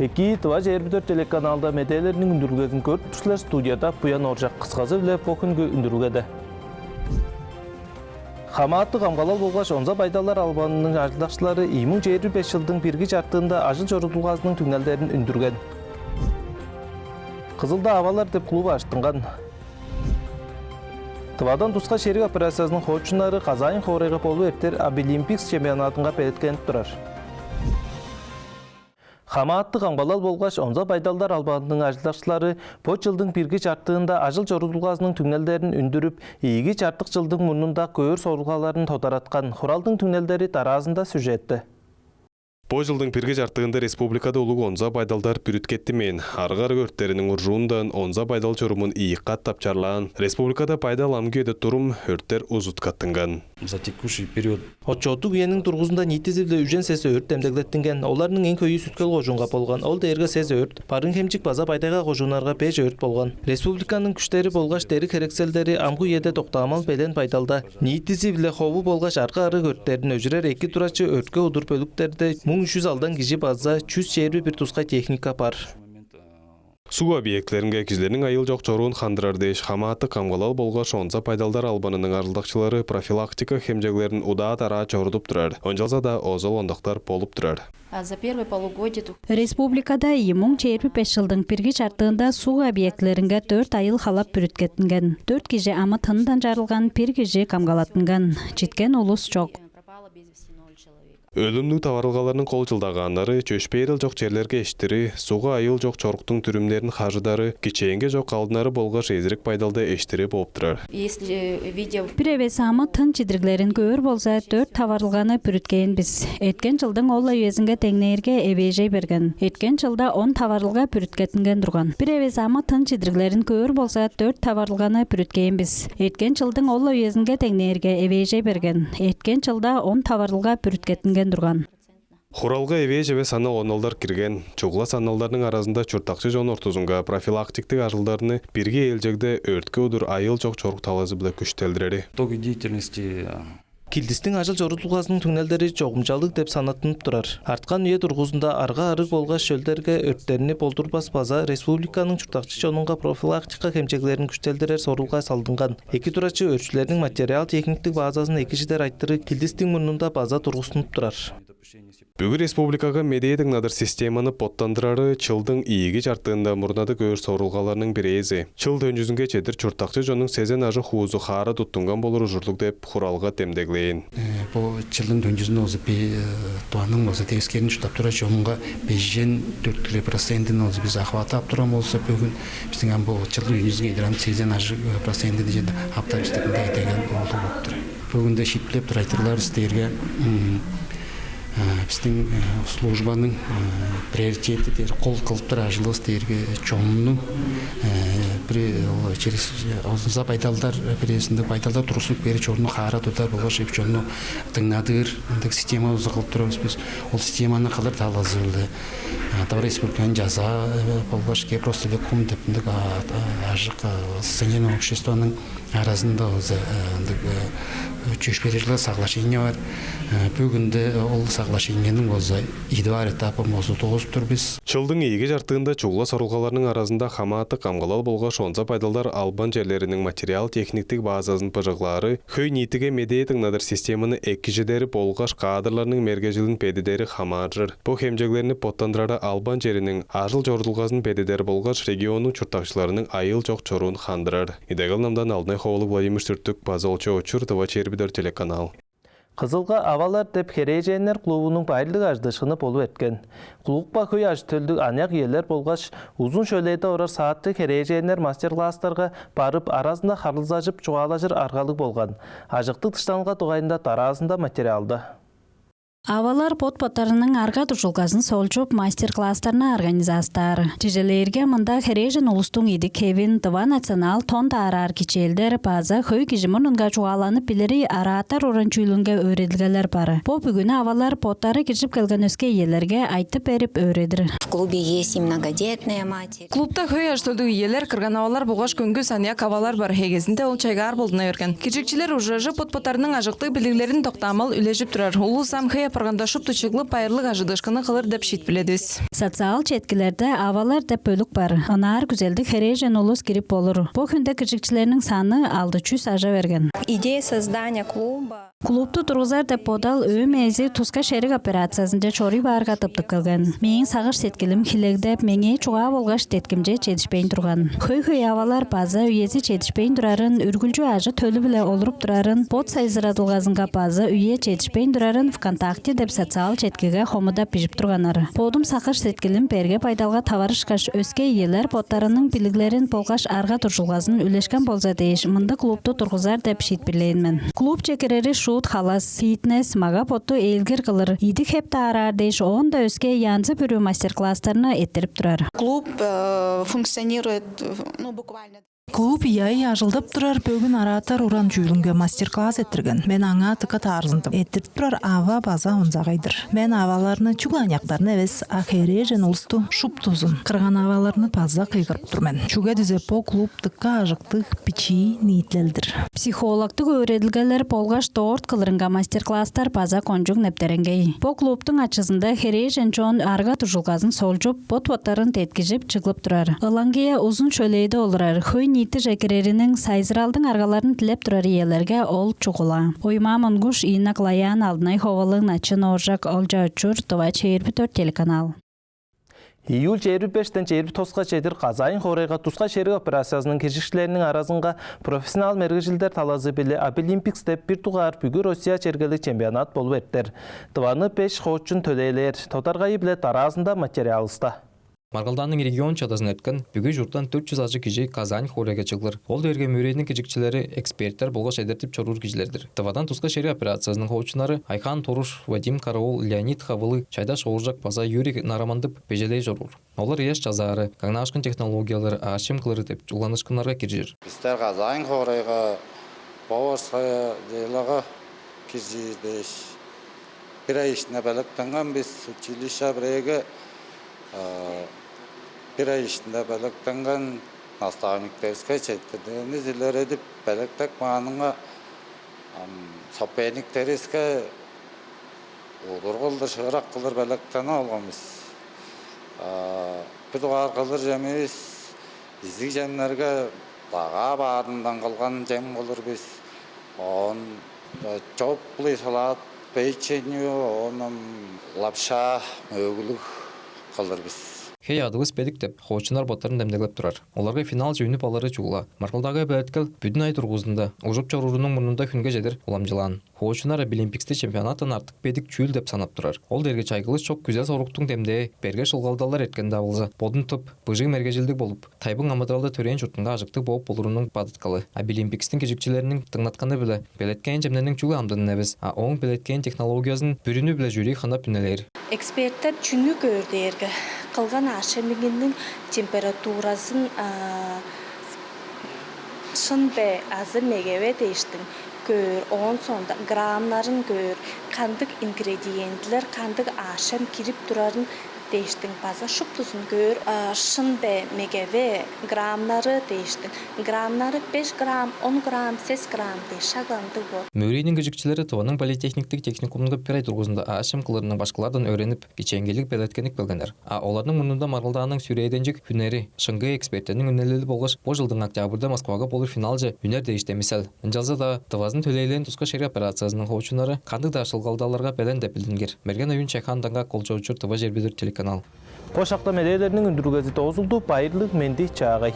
Eki Tıva 24 telekanalda medyalarının ündürülgezin көріп тұрсылар студияда Пуян Оржақ қысқазы біле покүнгі үндірілгеді. Хамаатты қамғалал болғаш онза байдалар албанының ажылдақшылары 2025 жылдың біргі жартығында ажыл жорытылғазының түңнелдерін үндірген. Қызылда авалар деп клубы аштынған. Тывадан тұсқа шерік операциясының хоучунары Қазайын хорайғы болу ептер Обилимпикс чемпионатынға пәлеткеніп тұрар. Хамаатты қамғалал болғаш онза байдалдар албанының ажылдақшылары по жылдың біргі жартығында ажыл жорытылғазының түңнелдерін үндіріп, егі жартық жылдың мұнында көйір сорылғаларын тотаратқан Хуралдың түңнелдері таразында сюжетті. По жылдың біргі жартығында республикада ұлығы онза байдалдар бүріткетті мен, арғар өрттерінің ұржуындан онза байдал жұрымын иіққат тапчарлаған. Республикада пайдал амгүйеді тұрым өрттер ұзыткаттынған. За текущий период. Отчоттық үйенің тұрғызында нетізілді үжен сесі өрт тәмдегілеттінген. Оларының ең көйі сүткел қожуынға болған. Ол дәргі сесі өрт. Парын кемчік база пайдайға қожуынарға пеш өрт болған. Республиканың күштері болғаш дәрі керекселдері амғы еді тоқтамал бәлен пайдалда. Нетізілді қовы болғаш арғы арық өрттерін өжірер екі тұрачы өртке ұдыр бөліктерді 1300 алдан кежі база 100 шербі бір тұсқа техника бар. Су объектлерінге кізлерінің айыл жоқ жоруын қандырардеш Хамаатты қамғалал болғаш онза пайдалдар албанының арылдақшылары профилактика хемжеглерін ұдат ара жордып тұрар. Онжалса да озыл ондақтар болып тұрар. Республикада 2025 жылдың біргі жартығында су объектлерінге 4 айыл халап бүріткетінген. 4 кеже амы тындан жарылған, 1 кеже қамғалатынған. Жеткен олыс жоқ. Өлімнің таварылғаларының қол жылдағанлары чөшпейріл жоқ жерлерге ештірі, суға айыл жоқ чорықтың түрімдерін қажыдары, кечейінге жоқ алдынары болғаш езірік пайдалды ештірі болып тұрар. Бір әвес амы тын чедірглерін көөр болса 4 таварылғаны бүріткейін біз. Еткен жылдың олла өзінге теңнейірге әвежей берген. Еткен жылда 10 таварылға бүріткетінген тұрған. Бір әвес амы тын чедірглерін көөр болса 4 таварылғаны бүріткейін біз. Еткен жылдың олла өзінге теңнейірге әвежей берген. Еткен жылда 10 таварылға бүріткетінген durgan. Хуралға эве жебе санал оналдар кирген. Чугла саналдарының арасында чуртақчы жон ортузунга профилактиктік ажылдарыны бірге елжегде өртке удур айыл жоқ чорук талазы біле күштелдірері. Тоги деятельности Килдистің ажыл жорытылғасының түңнелдері жоғымжалдық деп санатынып тұрар. Артқан үйе тұрғызында арға арық болғаш шөлдерге өрттеріне болдырбас база республиканың чуртақчы жоныңға профилактика кемчеглерін күштелдерер сорылға салдынған. Екі турачы өртшілерінің материал техниктік базасын екіншідер айттыры Килдистің мұнында база тұрғысынып тұрар. Бүгін республикаға медиядың надыр системаны поттандырары чылдың иеге жартығында мұрнады көөр сорылғаларының бір езі. Чыл дөңжүзінге чедір чуртақчы жоның сезен ажы хуызу қары тұттынған болыры жұрдық деп Хуралға темдеглейін. Бұл чылдың дөңжүзін өзі туаның өзі тегескерін жұтап тұра жоңға 5-4% өзі біз ақваты аптырам олса бүгін біздің бұл чылдың дөңжүзінге едірам сезен ажы проценті де жеді апта үстігінде айтеген олды болып тұр. Бүгінде шиплеп тұрайтырлар істерге біздің службаның приоритеті дер қол қылып тұр ажылы істерге чоңның через озынса байдалдар біресінде байдалдар тұрысып бері чорны қара тұтар болға шеп чоңны тыңнадыр система өзі қылып тұрыз біз ол системаны қалыр талазы білді Тавар республиканың жаза болғаш ке просто лекум депіндік ажық сценен обществоның арасында өзі чөшпережілі сағлашение бар. Бүгінде ол сағлашениенің өзі едвар этапы мозу тоғыз тұр біз. Чылдың егі жартығында чуғла сорылғаларының арасында Хамаатты қамғалал болға шонса пайдалдар албан жерлерінің материал техниктік базасын пыжықлары, хөй нетіге медиятың надыр системаны әккежедері болғаш қадырларының мергежілін педедері Хамаатжыр. Бұл хемжеглеріні поттандырары албан жерінің ажыл жордылғасын педедері болғаш регионның чуртақшыларының айыл жоқ чоруын қандырар. Идегілнамдан алдынай қоғылы Владимир Сүрттік базалчы очур Tıva 24 телеканал. Қызылға авалар деп херейженер клубының байлық аждышыны болу еткен. Клубқа көй аж төлдік аңяқ елер болғаш, ұзын шөлейді орар саатты херейженер мастер-кластарға барып арасында қарылзажып чуғалажыр арғалық болған. Ажықты тыштанға тұғайында таразында материалды. Авалар pot-potlarının arka tuşulgasın solçup master-klasslarına organizastар. Тижелерге мында хережен улустун иди Кевин Tıva национал тон тарар кичелдер база хөй кижимонунга чуаланып билери аратар оранчуйлунга öğredilgeler бары. По бүгүнү авалар поттары киржип келген өске елерге айтып берип öğredir. В клубе есть и многодетные матери. Клубта хөй аштылды елер кырган авалар бугаш күнгү саньяк авалар бар хегезинде ол чайга ар болдуна өрген. Кичикчилер ужажы pot-potlarының ажыктык билигилерин токтамал үлежип турар. Улуу самхэ барганда шупту чыглып байырлык ажыдышкыны кылыр деп шит билебиз. Социал четкилерде авалар деп бөлүк бар. Анаар güzelдик хережен улус кирип болор. Бу күндө киржикчилердин саны 600 ажа берген. Идея создания клуба. Клубту тургузар деп подал өмези туска шерик операциясында чори баарга тыптык кылган. Менин сагыш сеткилим хилегдеп меңе чуга болгаш теткимже четишпейин турган. Хөй авалар база үйези четишпейин турарын, үргүлжү ажы төлү биле олуруп турарын, бот сайзыратылгазынга база үйе четишпейин турарын ВКонтакте деп социал четкиге хомуда пижип турганар. Подум сагыш сеткилим берге пайдалга таварышкаш өскө иелер боттарынын билиглерин болгаш арга туршулгазын үлешкен болса дейиш, мында клубту тургузар деп шит билейинмен. Клуб чекерери шут, халас, фитнес, мага потту эйлгер кылыр. Идик хепте арар дейиш, оонда өскө янзы бүрүү мастер-класстарына эттерип турар. Клуб функционирует, буквально. Клуб яй ажылдап турар бөгүн аратар уран жүйүлүнгө мастер-класс ettирген. Мен аңа тыка тарзындым. Ettирип турар ава база онзагайдыр. Мен аваларны чугланьяктарны эвес ахережен улсту шуптузун. Кырган аваларны база кыйгырып турмен. Чуга дизепо клуб тыкка ажыктык пичи ниитлелдир. Психологтук öğretilgeler болгаш торт кылырынга мастер-класстар база конжук нептеренгей. Бу клубтун ачысында хережен чон арга тужулгазын солжуп, бот-боттарын теткижип чыгылып турар. Ылаңгия узун шөлейде олурар. Хөй ниити жекереринин сайзыралдын аргаларын тилеп турар иелерге ол чугула. Ойма Монгуш Инна Клаян алдынай ховалын ачын оржак олжа учур Това 24 телеканал. Июль 25-тен 29-га чейин Казайын хорайга туска шерик операциясынын киржикчилеринин арасынга профессионал мергежилдер талазы биле Олимпикс деп бир тугар бүгү Россия чергелик чемпионат болуп өттүр. Тываны 5 хоочун төлейлер, тотаргайы биле таразында материалыста. Маргалданның регион чатасын өткен бүгү журттан 400 ажы кижи Казань хорайга чыгылыр. Ол дерге мөрейдин кижикчилери эксперттер болгош эдертип чорур кижилердир. Тывадан туска шерик операциясынын хоочунары Айхан Торуш, Вадим Караул, Леонид Хавылы, Чайдаш Ооржак база Юрий Нарамандып бежелей жорур. Олар еш жазары, каңнашкын технологиялары ашым кылыры деп уланышкынарга киржир. Биздер Казань хорайга Баварская делага киржидеш. Бир ай ишине белектенген биз училище биреге bir ay içinde belirtingen nastavniklerske çektirdiğiniz ileri edip belirttek manına sopenikteriske olur kıldır şırak kılır belirttene olgamız. Bir duvar kılır jemiz izlik jemlerge dağa bağrından kılgan jem olur biz. On çok buli salat peyçeniyor, onun lapşa mögülük kılır biz. Хей адыбыз бедик деп, хоочунар боттарын демдеглеп турар. Оларга финал жүйүнүп алары чугула. Маркалдагы бәткел бүтүн ай тургузунда, ужуп чорурунун мурнунда күнгө жетер уламжылан. Хоочунар Олимпиксте чемпионаттан артык бедик чүйл деп санап турар. Ол дерге чайгылыш чок күзел соруктун демде, берге шылгалдалар эткен дабылза. Бодун туп, быжыг мергежилдик болуп, тайбың амадралда төрен журтунга ажыктык болуп болурунун бадыткалы. Олимпикстин кижикчилеринин тыңнатканы биле, белеткен жемненин чугу амдын эбес, оң белеткен технологиясын бүрүнү биле жюри ханап үнелер. Эксперттер чүнү көрдерге кылган ашемигинин температурасын шынбе азы мегебе дейштин көр, он сонда граммнарын көр, кандык ингредиентлер, кандык ашем кирип турарын дейштин база шуптузун көр, шынбе мегебе граммнары дейштин. Граммнары 5 грамм, 10 грамм, 8 грамм дейш шаганды бол. Мөрейдин кижикчилери Тыванын политехниктик техникумунда bir ay тургузунда ашем кылырынын башкалардан öğrenip ичеңгелик белеткенlik белгенер. Олардын мурнунда Маргалданын Сүрейденжик хүнери, шыңгы эксперттеринин үнелели болгош, бу жылдын октябрда Москвага болур финалжы үнер дейиште мисал. Жалза да Тываздын төлейлен туска шерик операциясынын хоочунары кандык да шылгалдаларга белен деп билдингер. Мерген оюн Чайханданга колжоочур Тыва 24 телеканал. Қошақта медейлерінің үндіргөзі тоғызылды, байырлық менді чағай.